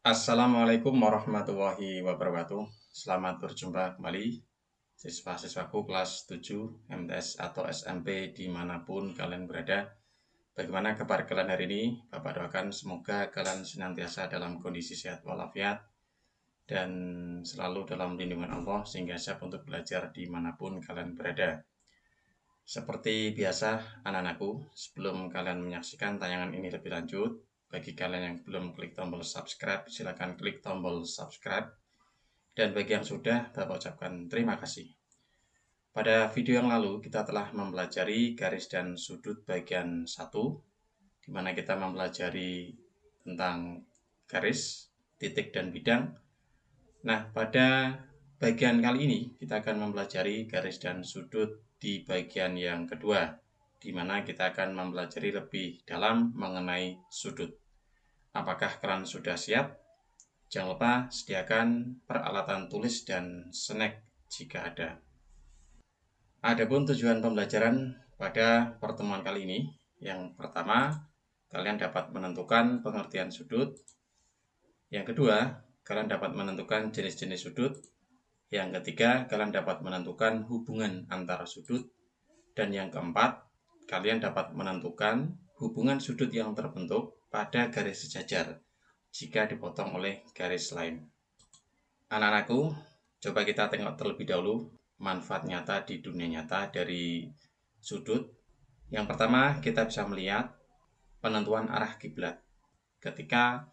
Assalamualaikum warahmatullahi wabarakatuh. Selamat berjumpa kembali siswa-siswaku kelas 7 MTS atau SMP dimanapun kalian berada. Bagaimana kabar kalian hari ini? Bapak doakan semoga kalian senantiasa dalam kondisi sehat walafiat dan selalu dalam lindungan Allah sehingga siap untuk belajar dimanapun kalian berada. Seperti biasa anak-anakku, sebelum kalian menyaksikan tayangan ini lebih lanjut, bagi kalian yang belum klik tombol subscribe, silakan klik tombol subscribe. Dan bagi yang sudah, Bapak ucapkan terima kasih. Pada video yang lalu, kita telah mempelajari garis dan sudut bagian 1, di mana kita mempelajari tentang garis, titik, dan bidang. Nah, pada bagian kali ini, kita akan mempelajari garis dan sudut di bagian yang kedua, di mana kita akan mempelajari lebih dalam mengenai sudut. Apakah kalian sudah siap? Jangan lupa sediakan peralatan tulis dan snack jika ada. Adapun tujuan pembelajaran pada pertemuan kali ini, yang pertama, kalian dapat menentukan pengertian sudut. Yang kedua, kalian dapat menentukan jenis-jenis sudut. Yang ketiga, kalian dapat menentukan hubungan antara sudut. Dan yang keempat, kalian dapat menentukan hubungan sudut yang terbentuk pada garis sejajar jika dipotong oleh garis lain. Anak-anakku, coba kita tengok terlebih dahulu manfaat nyata di dunia nyata dari sudut. Yang pertama, kita bisa melihat penentuan arah kiblat. Ketika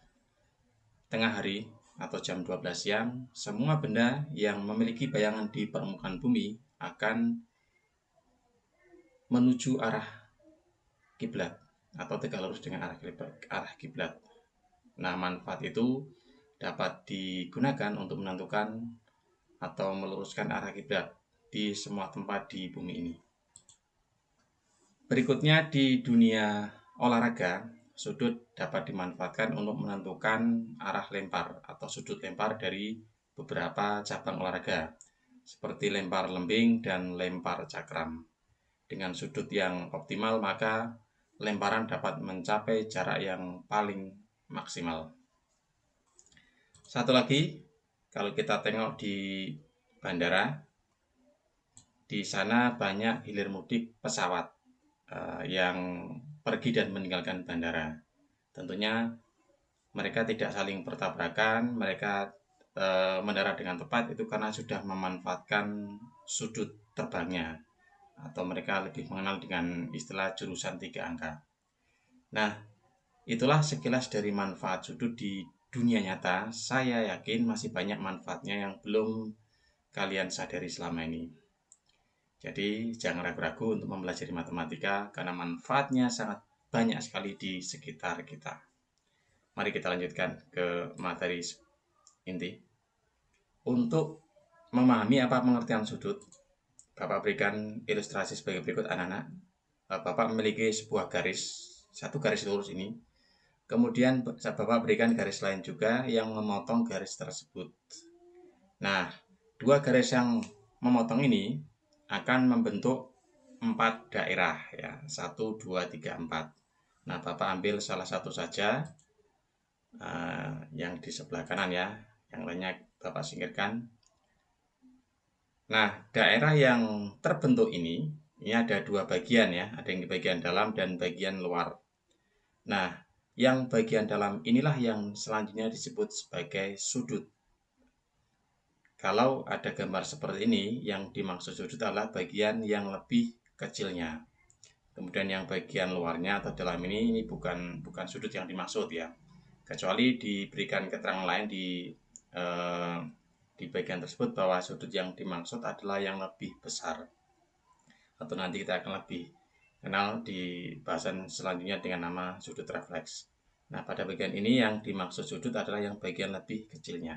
tengah hari atau jam 12 siang, semua benda yang memiliki bayangan di permukaan bumi akan menuju arah kiblat atau tegak lurus dengan arah kiblat. Nah, manfaat itu dapat digunakan untuk menentukan atau meluruskan arah kiblat di semua tempat di bumi ini. Berikutnya di dunia olahraga, sudut dapat dimanfaatkan untuk menentukan arah lempar atau sudut lempar dari beberapa cabang olahraga seperti lempar lembing dan lempar cakram. Dengan sudut yang optimal, maka lemparan dapat mencapai jarak yang paling maksimal. Satu lagi, kalau kita tengok di bandara, di sana banyak hilir mudik pesawat yang pergi dan meninggalkan bandara. Tentunya mereka tidak saling bertabrakan, mereka mendarat dengan tepat itu karena sudah memanfaatkan sudut terbangnya, atau mereka lebih mengenal dengan istilah jurusan 3 angka. Nah, itulah sekilas dari manfaat sudut di dunia nyata. Saya yakin masih banyak manfaatnya yang belum kalian sadari selama ini. Jadi jangan ragu-ragu untuk mempelajari matematika karena manfaatnya sangat banyak sekali di sekitar kita. Mari kita lanjutkan ke materi inti. Untuk memahami apa pengertian sudut, Bapak berikan ilustrasi sebagai berikut anak-anak. Bapak memiliki sebuah garis, satu garis lurus ini. Kemudian Bapak berikan garis lain juga yang memotong garis tersebut. Nah, dua garis yang memotong ini akan membentuk 4 daerah ya. 1, 2, 3, 4. Nah, Bapak ambil salah satu saja yang di sebelah kanan ya. Yang lainnya Bapak singkirkan. Nah, daerah yang terbentuk ini ada dua bagian ya. Ada yang di bagian dalam dan bagian luar. Nah, yang bagian dalam inilah yang selanjutnya disebut sebagai sudut. Kalau ada gambar seperti ini, yang dimaksud sudut adalah bagian yang lebih kecilnya. Kemudian yang bagian luarnya atau dalam ini bukan sudut yang dimaksud ya. Kecuali diberikan keterangan lain di bagian tersebut bahwa sudut yang dimaksud adalah yang lebih besar. Atau nanti kita akan lebih kenal di bahasan selanjutnya dengan nama sudut refleks. Nah, pada bagian ini yang dimaksud sudut adalah yang bagian lebih kecilnya.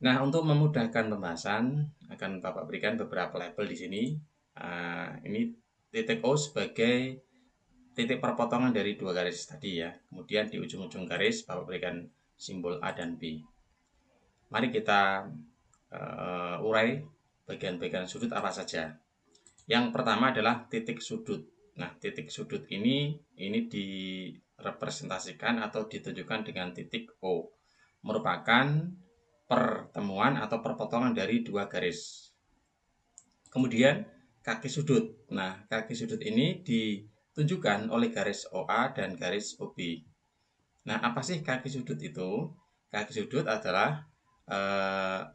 Nah, untuk memudahkan pembahasan, akan Bapak berikan beberapa label di sini. Ini titik O sebagai titik perpotongan dari dua garis tadi ya. Kemudian di ujung-ujung garis Bapak berikan simbol A dan B. Mari kita urai bagian-bagian sudut apa saja. Yang pertama adalah titik sudut. Nah, titik sudut ini direpresentasikan atau ditunjukkan dengan titik O. merupakan pertemuan atau perpotongan dari dua garis. Kemudian kaki sudut. Nah, kaki sudut ini ditunjukkan oleh garis OA dan garis OB. Nah, apa sih kaki sudut itu? Kaki sudut adalah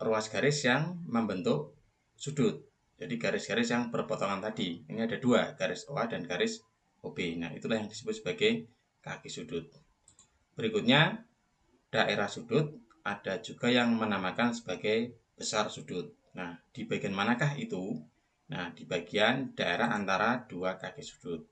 ruas garis yang membentuk sudut. Jadi garis-garis yang berpotongan tadi. Ini ada dua, garis OA dan garis OB. Nah, itulah yang disebut sebagai kaki sudut. Berikutnya, daerah sudut ada juga yang menamakan sebagai besar sudut. Nah, di bagian manakah itu? Nah, di bagian daerah antara dua kaki sudut.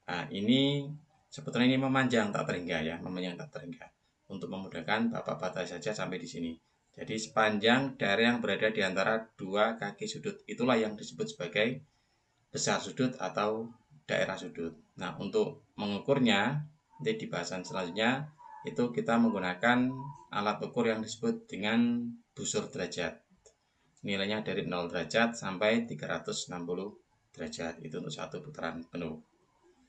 Nah, ini sebetulnya ini memanjang tak terhingga ya, memanjang tak terhingga. Untuk memudahkan Bapak batas saja sampai di sini. Jadi sepanjang daerah yang berada di antara dua kaki sudut itulah yang disebut sebagai besar sudut atau daerah sudut. Nah, untuk mengukurnya nanti di bahasan selanjutnya itu kita menggunakan alat ukur yang disebut dengan busur derajat. Nilainya dari 0 derajat sampai 360 derajat. Itu untuk satu putaran penuh.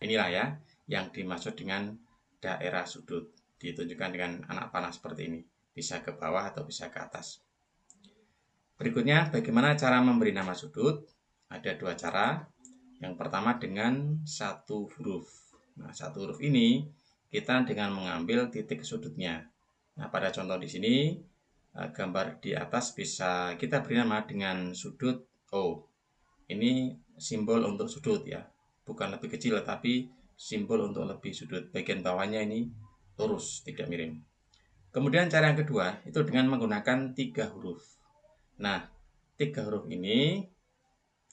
Inilah ya yang dimaksud dengan daerah sudut. Ditunjukkan dengan anak panah seperti ini. Bisa ke bawah atau bisa ke atas. Berikutnya, bagaimana cara memberi nama sudut? Ada dua cara. Yang pertama dengan satu huruf. Nah, satu huruf ini kita dengan mengambil titik sudutnya. Nah, pada contoh di sini gambar di atas bisa kita beri nama dengan sudut O. Ini simbol untuk sudut ya. Bukan lebih kecil tapi simbol untuk lebih sudut. Bagian bawahnya ini lurus, tidak miring. Kemudian cara yang kedua itu dengan menggunakan 3 huruf. Nah, 3 huruf ini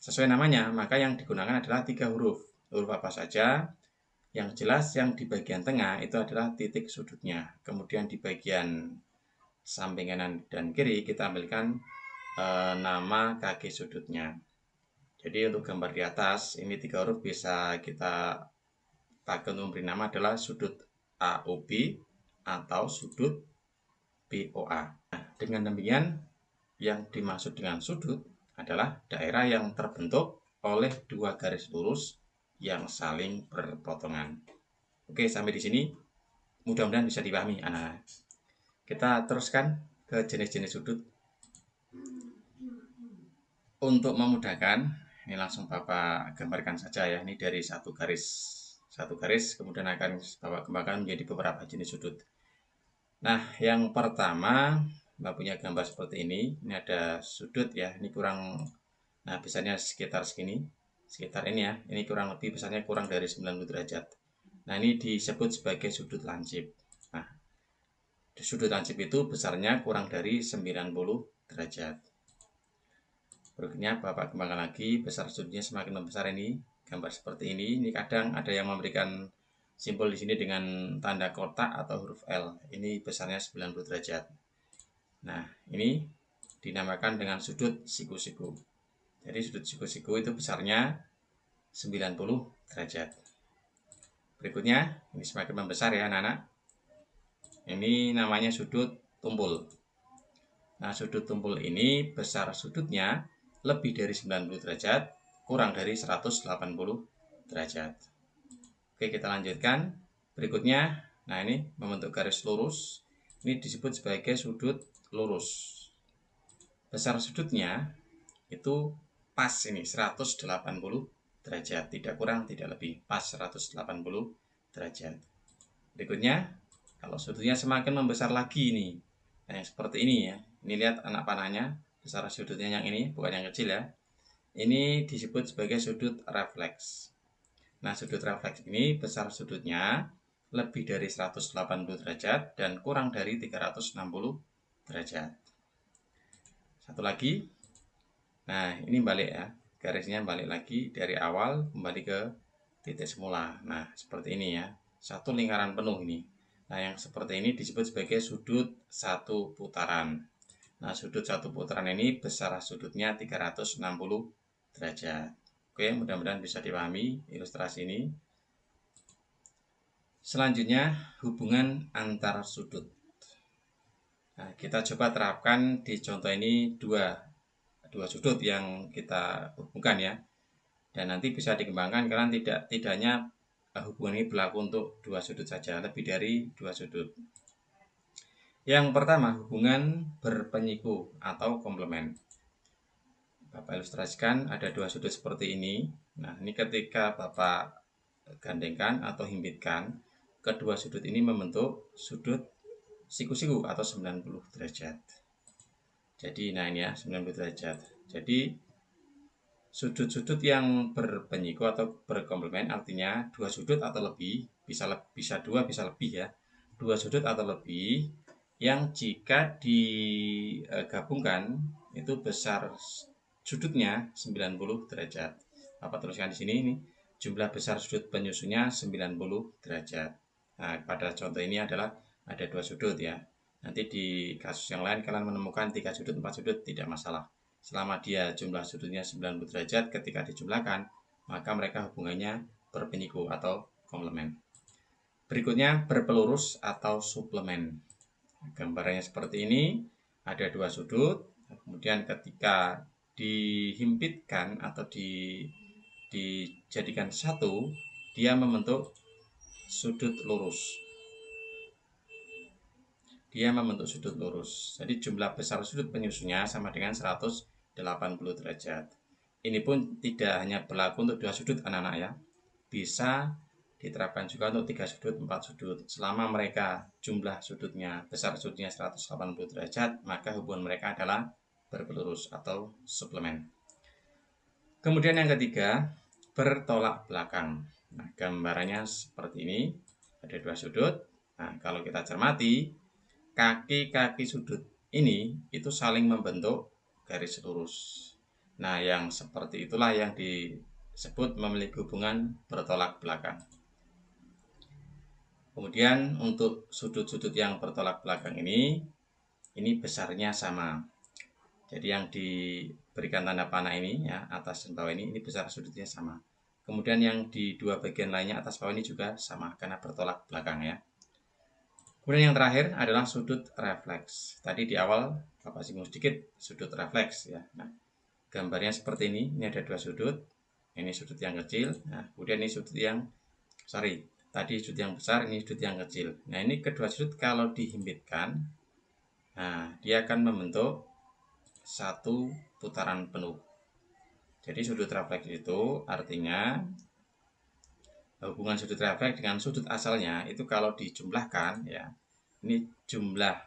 sesuai namanya, maka yang digunakan adalah 3 huruf. Huruf apa saja? Yang jelas yang di bagian tengah itu adalah titik sudutnya. Kemudian di bagian samping kanan dan kiri kita ambilkan nama kaki sudutnya. Jadi untuk gambar di atas ini 3 huruf bisa kita pakai untuk memberi nama adalah sudut AOB atau sudut BOA. Nah, dengan demikian yang dimaksud dengan sudut adalah daerah yang terbentuk oleh dua garis lurus yang saling berpotongan. Oke, sampai di sini mudah-mudahan bisa dipahami anak-anak. Kita teruskan ke jenis-jenis sudut. Untuk memudahkan, ini langsung Bapak gambarkan saja ya. Ini dari satu garis kemudian akan Bapak kembangkan menjadi beberapa jenis sudut. Nah, yang pertama Bapak punya gambar seperti ini. Ini ada sudut ya. Ini kurang, nah besarnya sekitar segini, sekitar ini ya. Ini kurang lebih besarnya kurang dari 90 derajat. Nah, ini disebut sebagai sudut lancip. Nah, sudut lancip itu besarnya kurang dari 90 derajat. Berikutnya Bapak kembangkan lagi, besar sudutnya semakin membesar ini, gambar seperti ini. Ini kadang ada yang memberikan simbol di sini dengan tanda kotak atau huruf L. Ini besarnya 90 derajat. Nah, ini dinamakan dengan sudut siku-siku. Jadi sudut siku-siku itu besarnya 90 derajat. Berikutnya, ini semakin membesar ya anak-anak. Ini namanya sudut tumpul. Nah, sudut tumpul ini besar sudutnya lebih dari 90 derajat, kurang dari 180 derajat. Oke, kita lanjutkan. Berikutnya, nah ini membentuk garis lurus. Ini disebut sebagai sudut lurus. Besar sudutnya itu pas ini 180 derajat, tidak kurang, tidak lebih, pas 180 derajat. Berikutnya, kalau sudutnya semakin membesar lagi nih. Nah, seperti ini ya. Ini lihat anak panahnya. Besar sudutnya yang ini, bukan yang kecil ya. Ini disebut sebagai sudut refleks. Nah, sudut refleks ini besar sudutnya lebih dari 180 derajat dan kurang dari 360 derajat. Satu lagi. Nah, ini balik ya. Garisnya balik lagi dari awal kembali ke titik semula. Nah, seperti ini ya. Satu lingkaran penuh ini. Nah, yang seperti ini disebut sebagai sudut satu putaran. Nah, sudut satu putaran ini besar sudutnya 360 derajat. Oke, mudah-mudahan bisa dipahami ilustrasi ini. Selanjutnya, hubungan antar sudut. Nah, kita coba terapkan di contoh ini dua sudut yang kita hubungkan ya. Dan nanti bisa dikembangkan karena tidak hanya hubungan ini berlaku untuk dua sudut saja, lebih dari dua sudut. Yang pertama, hubungan berpenyiku atau komplement. Bapak ilustrasikan ada dua sudut seperti ini. Nah, ini ketika Bapak gandengkan atau himpitkan, kedua sudut ini membentuk sudut siku-siku atau 90 derajat. Jadi, nah ini ya, 90 derajat. Jadi, sudut-sudut yang berpenyiku atau berkomplement artinya dua sudut atau lebih, bisa dua, bisa lebih ya. Dua sudut atau lebih yang jika digabungkan itu besar sudutnya 90 derajat. Apa tuliskan di sini ini jumlah besar sudut penyusunnya 90 derajat. Nah, pada contoh ini adalah ada dua sudut ya. Nanti di kasus yang lain kalian menemukan 3 sudut, 4 sudut tidak masalah. Selama dia jumlah sudutnya 90 derajat ketika dijumlahkan, maka mereka hubungannya berpenyiku atau komplement. Berikutnya berpelurus atau suplemen. Gambarannya seperti ini, ada dua sudut, kemudian ketika dihimpitkan atau dijadikan satu, dia membentuk sudut lurus. Jadi jumlah besar sudut penyusunnya sama dengan 180 derajat. Ini pun tidak hanya berlaku untuk dua sudut anak-anak ya. Bisa diterapkan juga untuk 3 sudut, 4 sudut. Selama mereka jumlah sudutnya, besar sudutnya 180 derajat, maka hubungan mereka adalah berpelurus atau suplemen. Kemudian yang ketiga, bertolak belakang. Nah, gambarannya seperti ini. Ada dua sudut. Nah, kalau kita cermati, kaki-kaki sudut ini itu saling membentuk garis lurus. Nah, yang seperti itulah yang disebut memiliki hubungan bertolak belakang. Kemudian untuk sudut-sudut yang bertolak belakang ini besarnya sama. Jadi yang diberikan tanda panah ini ya, atas dan bawah ini besar sudutnya sama. Kemudian yang di dua bagian lainnya atas bawah ini juga sama karena bertolak belakang ya. Kemudian yang terakhir adalah sudut refleks. Tadi di awal Bapak singgung sedikit sudut refleks ya. Nah, gambarnya seperti ini. Ini ada dua sudut. Ini sudut yang kecil. Nah, kemudian ini sudut yang tadi sudut yang besar, ini sudut yang kecil. Nah, ini kedua sudut kalau dihimpitkan, nah dia akan membentuk satu putaran penuh. Jadi sudut refleks itu artinya hubungan sudut refleks dengan sudut asalnya itu kalau dijumlahkan ya, ini jumlah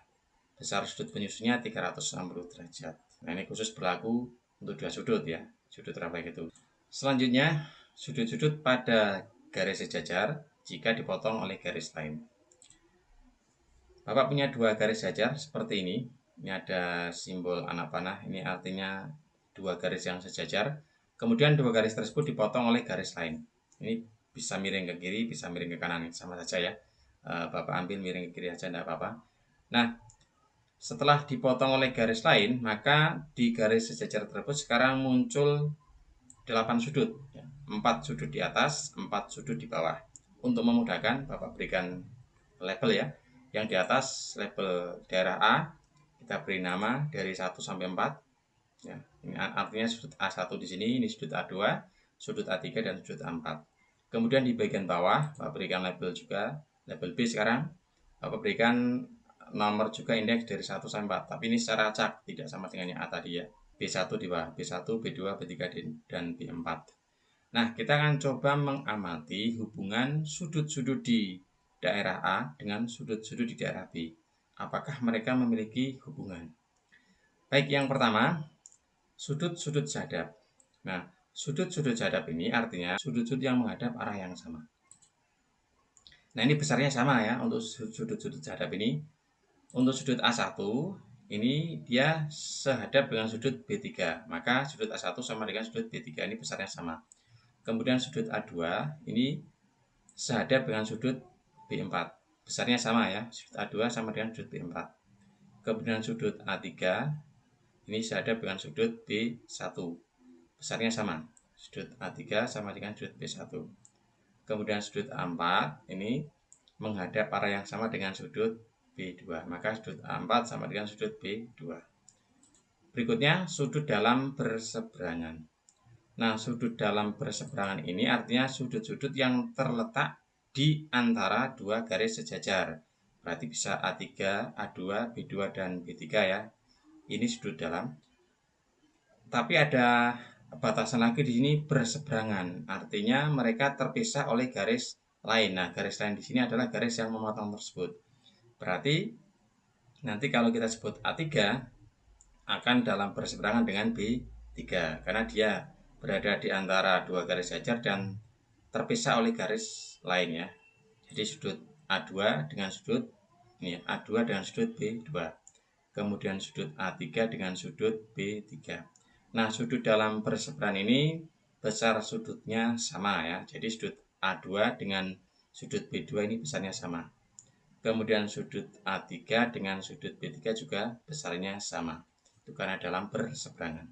besar sudut penyusunnya 360 derajat. Nah, ini khusus berlaku untuk dua sudut ya, sudut refleks itu. Selanjutnya, sudut-sudut pada garis sejajar jika dipotong oleh garis lain. Bapak punya dua garis sejajar seperti ini. Ini ada simbol anak panah, ini artinya dua garis yang sejajar. Kemudian dua garis tersebut dipotong oleh garis lain. Ini bisa miring ke kiri, bisa miring ke kanan, sama saja ya. Bapak ambil miring ke kiri aja, tidak apa-apa. Nah, setelah dipotong oleh garis lain, maka di garis sejajar tersebut sekarang muncul 8 sudut, 4 sudut di atas, 4 sudut di bawah. Untuk memudahkan, Bapak berikan label ya. Yang di atas label daerah A, kita beri nama dari 1 sampai 4. Ya, ini artinya sudut A1 di sini, ini sudut A2, sudut A3 dan sudut A4. Kemudian di bagian bawah, Bapak berikan label juga, label B sekarang. Bapak berikan nomor juga indeks dari 1 sampai 4, tapi ini secara acak, tidak sama dengan yang A tadi ya. B1 di bawah, B1, B2, B3, dan B4. Nah, kita akan coba mengamati hubungan sudut-sudut di daerah A dengan sudut-sudut di daerah B. Apakah mereka memiliki hubungan? Baik, yang pertama, sudut-sudut hadap. Nah, sudut-sudut hadap ini artinya sudut-sudut yang menghadap arah yang sama. Nah, ini besarnya sama ya untuk sudut-sudut hadap ini. Untuk sudut A1, ini dia sehadap dengan sudut B3. Maka sudut A1 sama dengan sudut B3, ini besarnya sama. Kemudian sudut A2 ini sehadap dengan sudut B4. Besarnya sama ya, sudut A2 sama dengan sudut B4. Kemudian sudut A3 ini sehadap dengan sudut B1. Besarnya sama, sudut A3 sama dengan sudut B1. Kemudian sudut A4 ini menghadap arah yang sama dengan sudut B2. Maka sudut A4 sama dengan sudut B2. Berikutnya sudut dalam berseberangan. Nah, sudut dalam berseberangan ini artinya sudut-sudut yang terletak di antara dua garis sejajar. berarti bisa A3, A2, B2, dan B3 ya. Ini sudut dalam. Tapi ada batasan lagi di sini berseberangan. Artinya mereka terpisah oleh garis lain. Nah, garis lain di sini adalah garis yang memotong tersebut. Berarti nanti kalau kita sebut A3 akan dalam berseberangan dengan B3 karena dia berada di antara dua garis sejajar dan terpisah oleh garis lain ya. Jadi sudut A2 dengan sudut ini A2 dengan sudut B2. Kemudian sudut A3 dengan sudut B3. Nah, sudut dalam perseberangan ini besar sudutnya sama ya. Jadi sudut A2 dengan sudut B2 ini besarnya sama. Kemudian sudut A3 dengan sudut B3 juga besarnya sama. Itu karena dalam berseberangan.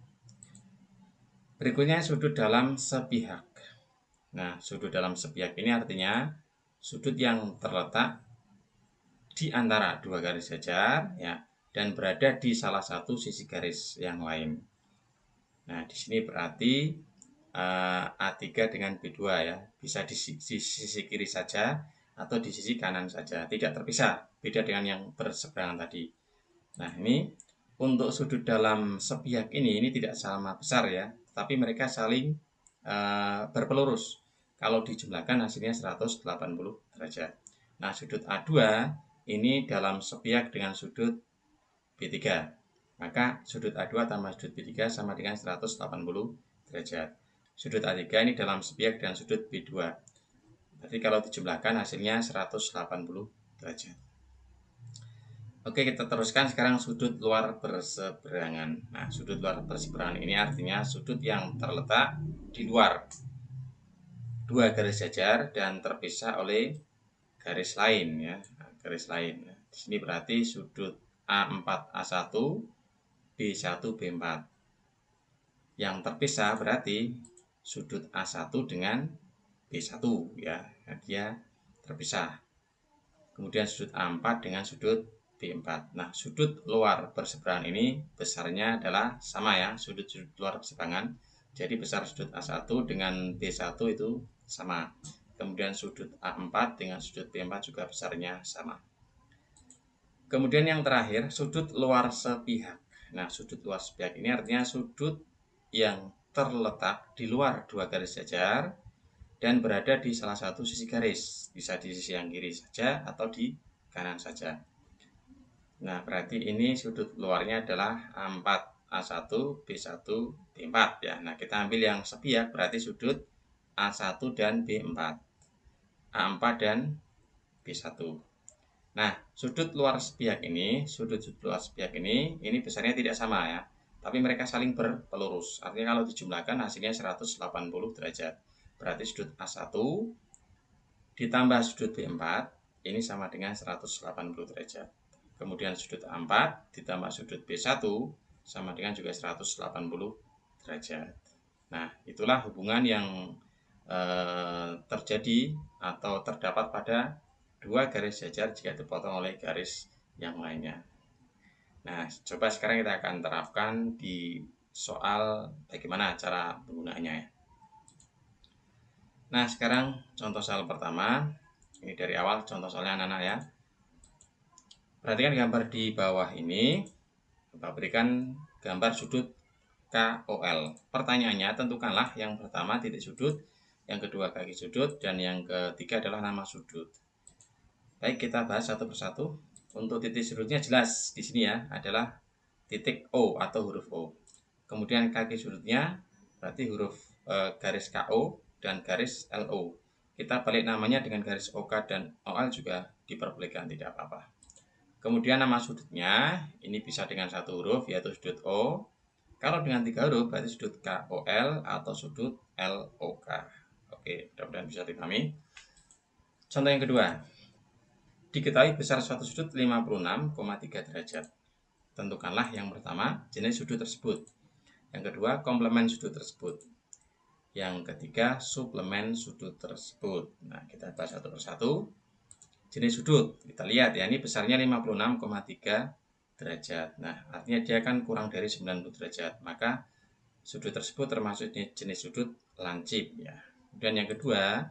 Berikutnya sudut dalam sepihak. Nah, sudut dalam sepihak ini artinya sudut yang terletak di antara dua garis sejajar ya dan berada di salah satu sisi garis yang lain. Nah, di sini berarti A3 dengan B2 ya, bisa di sisi kiri saja atau di sisi kanan saja, tidak terpisah, beda dengan yang berseberangan tadi. Nah, ini untuk sudut dalam sepihak ini tidak sama besar ya, tapi mereka saling berpelurus. Kalau dijumlahkan hasilnya 180 derajat. Nah, sudut A2 ini dalam sepihak dengan sudut B3. Maka sudut A2 tambah sudut B3 sama dengan 180 derajat. Sudut A3 ini dalam sepihak dengan sudut B2. Berarti kalau dijumlahkan hasilnya 180 derajat. Oke, kita teruskan sekarang sudut luar berseberangan. Nah, sudut luar berseberangan ini artinya sudut yang terletak di luar dua garis sejajar dan terpisah oleh garis lain ya, garis lain. Di sini berarti sudut A4 A1 B1 B4. Yang terpisah berarti sudut A1 dengan B1 ya, dia terpisah. Kemudian sudut A4 dengan sudut B4. Nah, sudut luar berseberangan ini besarnya adalah sama ya, sudut-sudut luar berseberangan. Jadi besar sudut A1 dengan B1 itu sama. Kemudian sudut A4 dengan sudut B4 juga besarnya sama. Kemudian yang terakhir, sudut luar sepihak. Nah, sudut luar sepihak ini artinya sudut yang terletak di luar dua garis sejajar dan berada di salah satu sisi garis. Bisa di sisi yang kiri saja atau di kanan saja. Nah, berarti ini sudut luarnya adalah A4, A1, B1, B4 ya. Nah, kita ambil yang sepihak berarti sudut A1 dan B4. A4 dan B1. Nah, sudut luar sepihak ini besarnya tidak sama ya. Tapi mereka saling berpelurus. Artinya kalau dijumlahkan hasilnya 180 derajat. Berarti sudut A1 ditambah sudut B4 ini sama dengan 180 derajat. Kemudian sudut A4 ditambah sudut B1 sama dengan juga 180 derajat. Nah, itulah hubungan yang terjadi atau terdapat pada dua garis sejajar jika dipotong oleh garis yang lainnya. Nah, coba sekarang kita akan terapkan di soal bagaimana cara penggunaannya ya. Nah, sekarang contoh soal pertama. Ini dari awal contoh soalnya anak-anak ya. Perhatikan gambar di bawah ini. Bapak berikan gambar sudut KOL. Pertanyaannya, tentukanlah yang pertama titik sudut, yang kedua kaki sudut, dan yang ketiga adalah nama sudut. Baik, kita bahas satu persatu. Untuk titik sudutnya jelas di sini ya, adalah titik O atau huruf O. Kemudian kaki sudutnya berarti huruf garis KO dan garis LO. Kita balik namanya dengan garis OK dan OL juga diperbolehkan, tidak apa-apa. Kemudian nama sudutnya ini bisa dengan satu huruf yaitu sudut O. Kalau dengan tiga huruf berarti sudut KOL atau sudut LOK. Oke, mudah-mudahan bisa dipahami. Contoh yang kedua. Diketahui besar suatu sudut 56,3 derajat. Tentukanlah yang pertama jenis sudut tersebut. Yang kedua komplemen sudut tersebut. Yang ketiga suplemen sudut tersebut. Nah, kita bahas satu persatu. Jenis sudut, kita lihat ya, ini besarnya 56,3 derajat. Nah, artinya dia kan kurang dari 90 derajat. Maka sudut tersebut termasuk jenis sudut lancip ya. Kemudian yang kedua,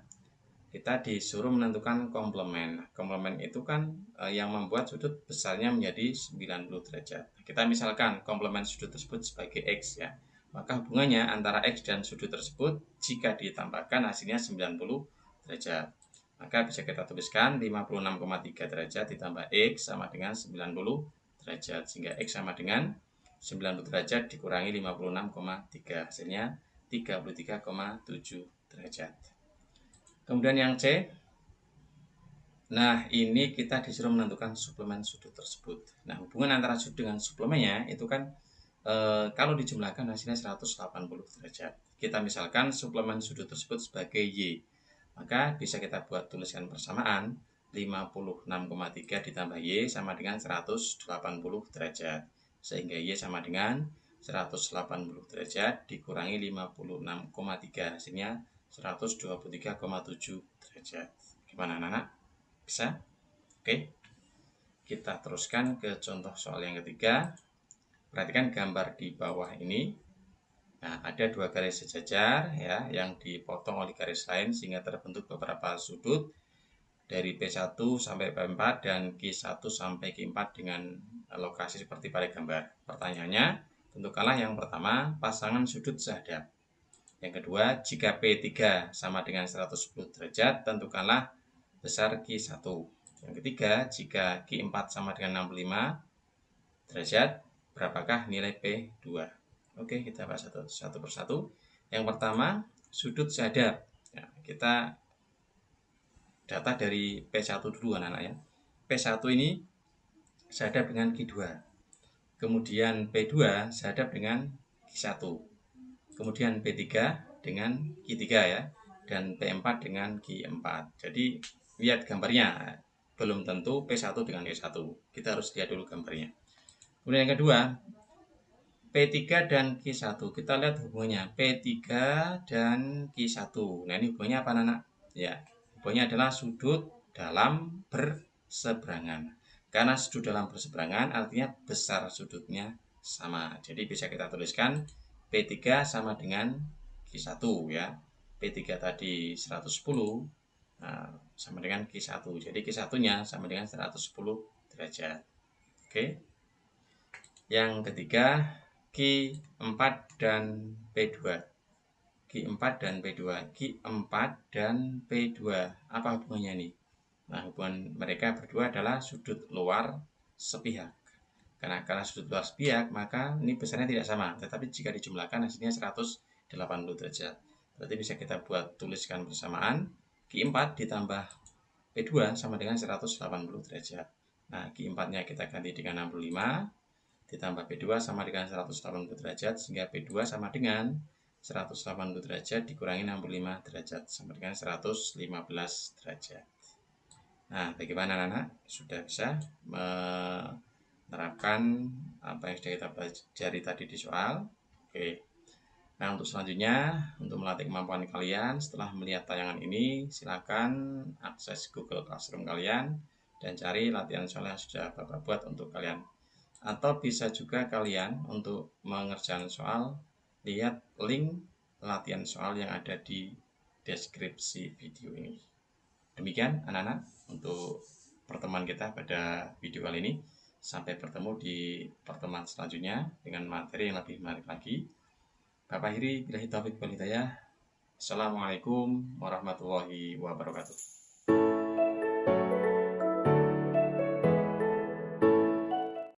kita disuruh menentukan komplement. Komplement itu kan yang membuat sudut besarnya menjadi 90 derajat. Kita misalkan komplement sudut tersebut sebagai X ya. Maka hubungannya antara X dan sudut tersebut jika ditambahkan hasilnya 90 derajat. Maka bisa kita tuliskan 56,3 derajat ditambah X sama dengan 90 derajat. Sehingga X sama dengan 90 derajat dikurangi 56,3. Hasilnya 33,7 derajat. Kemudian yang C, nah ini kita disuruh menentukan suplemen sudut tersebut. Nah hubungan antara sudut dengan suplemennya itu kan kalau dijumlahkan hasilnya 180 derajat. Kita misalkan suplemen sudut tersebut sebagai Y, maka bisa kita buat tuliskan persamaan 56,3 ditambah Y sama dengan 180 derajat. Sehingga Y sama dengan 180 derajat dikurangi 56,3, hasilnya 123,7 derajat. Gimana anak-anak? Bisa? Oke. Kita teruskan ke contoh soal yang ketiga. Perhatikan gambar di bawah ini. Nah, ada dua garis sejajar ya yang dipotong oleh garis lain sehingga terbentuk beberapa sudut dari P1 sampai P4 dan Q1 sampai Q4 dengan lokasi seperti pada gambar. Pertanyaannya, tentukanlah yang pertama pasangan sudut sehadap. Yang kedua, jika P3 sama dengan 110 derajat, tentukanlah besar Q1. Yang ketiga, jika Q4 sama dengan 65 derajat, berapakah nilai P2? Oke, kita bahas satu persatu. Yang pertama, sudut sehadap. Ya, kita data dari P1 dulu anak-anak ya. P1 ini sehadap dengan Q2. Kemudian P2 sehadap dengan Q1. Kemudian P3 dengan Q3 ya, dan P4 dengan Q4. Jadi lihat gambarnya, belum tentu P1 dengan Q1. Kita harus lihat dulu gambarnya. Kemudian yang kedua, P3 dan Q1. Kita lihat hubungannya P3 dan Q1. Nah, ini hubungannya apa anak? Ya, hubungannya adalah sudut dalam berseberangan. Karena sudut dalam berseberangan artinya besar sudutnya sama. Jadi bisa kita tuliskan P3 sama dengan Q1 ya. P3 tadi 110 sama dengan Q1. Jadi Q1-nya sama dengan 110 derajat. Oke. Yang ketiga, Q4 dan P2. Q4 dan P2. Q4 dan P2. Apa hubungannya nih? Nah, hubungan mereka berdua adalah sudut luar sepihak. Karena sudut luar sepihak, maka ini besarnya tidak sama. Tetapi jika dijumlahkan hasilnya 180 derajat. Berarti bisa kita buat tuliskan bersamaan. Q4 ditambah P2 sama dengan 180 derajat. Nah, Q4-nya kita ganti dengan 65. Ditambah P2 sama dengan 180 derajat. Sehingga P2 sama dengan 180 derajat dikurangi 65 derajat. Sama dengan 115 derajat. Nah, bagaimana anak-anak? Sudah bisa menerapkan apa yang sudah kita pelajari tadi di soal? Oke. Nah, untuk selanjutnya, untuk melatih kemampuan kalian, setelah melihat tayangan ini, silakan akses Google Classroom kalian dan cari latihan soal yang sudah Bapak buat untuk kalian. Atau bisa juga kalian untuk mengerjakan soal, lihat link latihan soal yang ada di deskripsi video ini. Demikian anak-anak untuk pertemuan kita pada video kali ini. Sampai bertemu di pertemuan selanjutnya dengan materi yang lebih menarik lagi. Bapak akhiri billahi taufiq wal hidayah. Assalamualaikum warahmatullahi wabarakatuh.